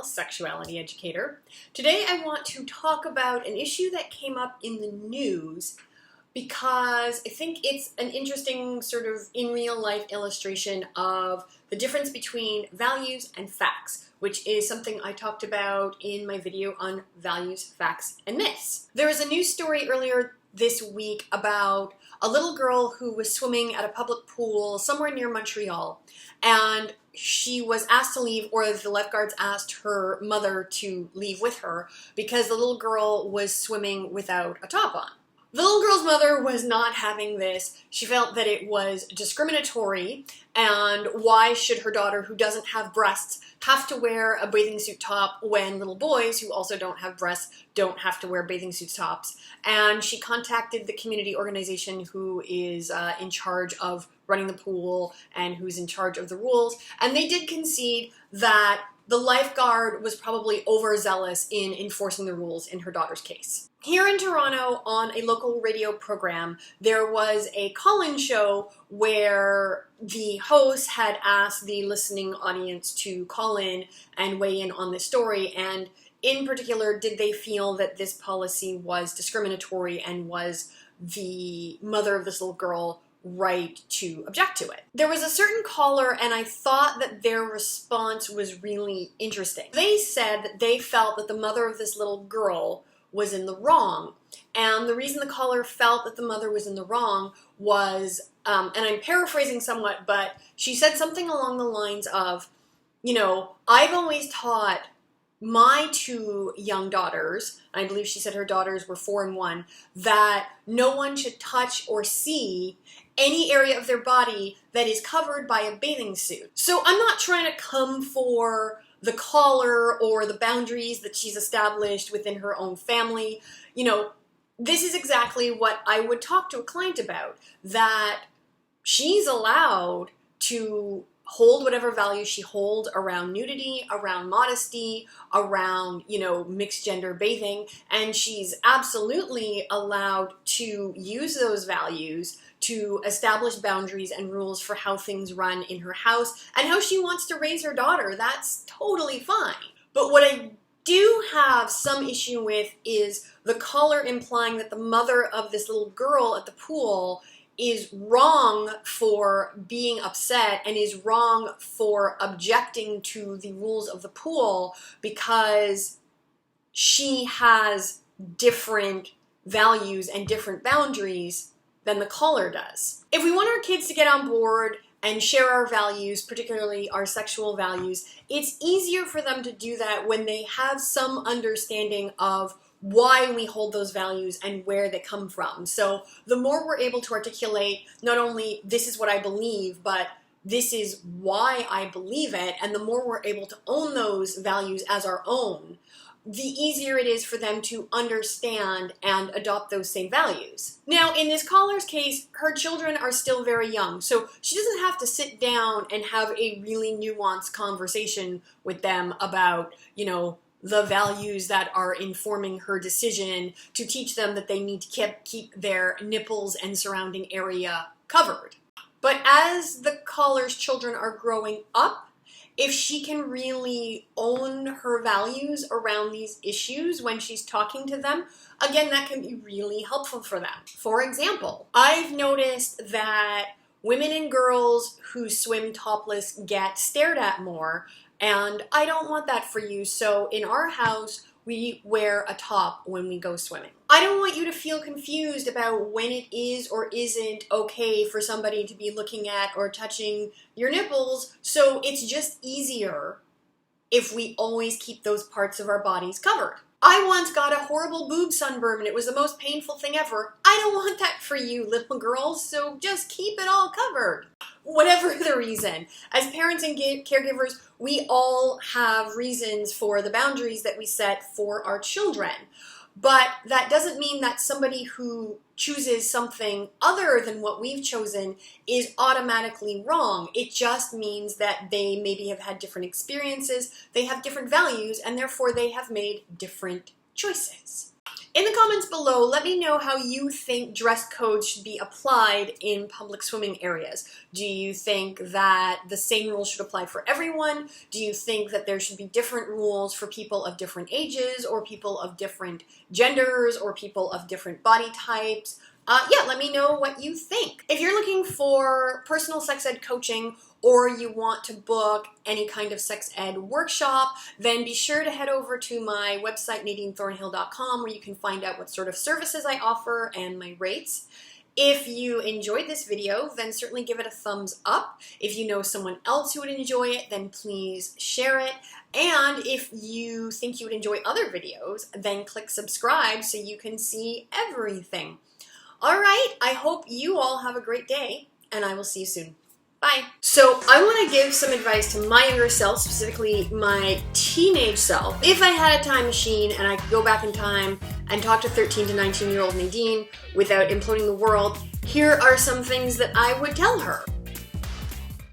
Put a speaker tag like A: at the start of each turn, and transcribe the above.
A: female sexuality educator. Today I want to talk about an issue that came up in the news because I think it's an interesting sort of in real life illustration of the difference between values and facts, which is something I talked about in my video on values, facts, and myths. There was a news story earlier this week about a little girl who was swimming at a public pool somewhere near Montreal, and she was asked to leave, or the lifeguards asked her mother to leave with her because the little girl was swimming without a top on. The little girl's mother was not having this. She felt that it was discriminatory, and why should her daughter, who doesn't have breasts, have to wear a bathing suit top when little boys, who also don't have breasts, don't have to wear bathing suit tops. And she contacted the community organization who is in charge of running the pool and who's in charge of the rules, and they did concede that the lifeguard was probably overzealous in enforcing the rules in her daughter's case. Here in Toronto, on a local radio program, there was a call-in show where the host had asked the listening audience to call in and weigh in on this story, and in particular, did they feel that this policy was discriminatory, and was the mother of this little girl right to object to it? There was a certain caller, and I thought that their response was really interesting. They said that they felt that the mother of this little girl was in the wrong, and the reason the caller felt that the mother was in the wrong was, and I'm paraphrasing somewhat, but she said something along the lines of, you know, I've always taught my two young daughters, I believe she said her daughters were 4 and 1, that no one should touch or see any area of their body that is covered by a bathing suit. So I'm not trying to come for the caller or the boundaries that she's established within her own family. You know, this is exactly what I would talk to a client about, that she's allowed to hold whatever values she holds around nudity, around modesty, around, you know, mixed gender bathing, and she's absolutely allowed to use those values to establish boundaries and rules for how things run in her house and how she wants to raise her daughter. That's totally fine. But what I do have some issue with is the caller implying that the mother of this little girl at the pool is wrong for being upset and is wrong for objecting to the rules of the pool because she has different values and different boundaries than the caller does. If we want our kids to get on board and share our values, particularly our sexual values, it's easier for them to do that when they have some understanding of why we hold those values and where they come from. So the more we're able to articulate not only this is what I believe, but this is why I believe it, and the more we're able to own those values as our own, the easier it is for them to understand and adopt those same values. Now, in this caller's case, her children are still very young, so she doesn't have to sit down and have a really nuanced conversation with them about, you know, the values that are informing her decision to teach them that they need to keep their nipples and surrounding area covered. But as the caller's children are growing up, if she can really own her values around these issues when she's talking to them, again, that can be really helpful for them. For example, I've noticed that women and girls who swim topless get stared at more, and I don't want that for you, so in our house, we wear a top when we go swimming. I don't want you to feel confused about when it is or isn't okay for somebody to be looking at or touching your nipples, so it's just easier if we always keep those parts of our bodies covered. I once got a horrible boob sunburn and it was the most painful thing ever. I don't want that for you, little girls, so just keep it all covered. Whatever the reason, as parents and caregivers, we all have reasons for the boundaries that we set for our children. But that doesn't mean that somebody who chooses something other than what we've chosen is automatically wrong. It just means that they maybe have had different experiences, they have different values, and therefore they have made different choices. In the comments below, let me know how you think dress codes should be applied in public swimming areas. Do you think that the same rules should apply for everyone? Do you think that there should be different rules for people of different ages, or people of different genders, or people of different body types? Yeah, let me know what you think. If you're looking for personal sex ed coaching, or you want to book any kind of sex ed workshop, then be sure to head over to my website, NadineThornhill.com, where you can find out what sort of services I offer and my rates. If you enjoyed this video, then certainly give it a thumbs up. If you know someone else who would enjoy it, then please share it. And if you think you would enjoy other videos, then click subscribe so you can see everything. All right, I hope you all have a great day, and I will see you soon. Bye. So I want to give some advice to my younger self, specifically my teenage self. If I had a time machine and I could go back in time and talk to 13 to 19-year-old Nadine without imploding the world, here are some things that I would tell her.